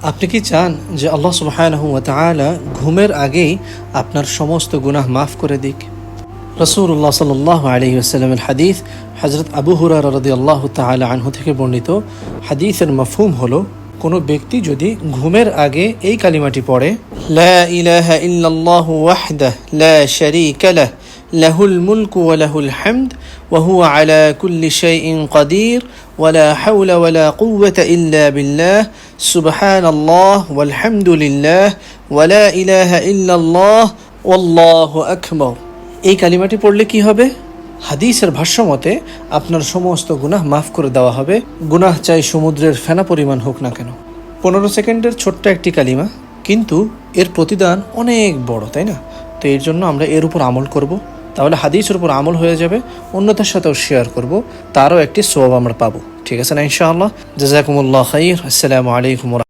আপনি কি চান যে আল্লাহ সুবহানাহু ওয়া তাআলা ঘুমের আগেই আপনার সমস্ত গুনাহ মাফ করে দিক? রাসূলুল্লাহ সাল্লাল্লাহু আলাইহি ওয়াসাল্লামের হাদিস, হযরত আবু হুরায়রা রাদিয়াল্লাহু তাআলা আনহু থেকে বর্ণিত। হাদিসের মাফহুম হলো, কোনো ব্যক্তি যদি ঘুমের আগে এই কালিমাটি পড়ে, লা ইলাহা ইল্লাল্লাহু ওয়াহদাহু লা শারীকা লাহু লাহুল মুলকু ওয়া লাহুল হামদ ওয়া হুয়া আলা কুল্লি শাইইন কাদির ওয়া লা হাওলা ওয়া লা কুওয়াতা ইল্লা বিল্লাহ সুবহানাল্লাহ ওয়াল হামদুলিল্লাহ ওয়া লা ইলাহা ইল্লাল্লাহ ওয়াল্লাহু আকবার। এই কালিমাটি পড়লে কি হবে? হাদিসের ভাষ্য মতে আপনার সমস্ত গুনাহ মাফ করে দেওয়া হবে, গুনাহ চাই সমুদ্রের ফেনা পরিমাণ হোক না কেন। 15 সেকেন্ডের ছোট্ট একটি কালিমা, কিন্তু এর প্রতিদান অনেক বড়, তাই না? তো এর জন্য আমরা এর উপর আমল করব, তাহলে হাদিসের উপর আমল হয়ে যাবে, অন্যদের সাথেও শেয়ার করব, তারও একটি সওয়াব আমরা পাবো। ঠিক আছে না ইনশাআল্লাহ? জাযাকুমুল্লাহ খাইর। আসসালামু আলাইকুম।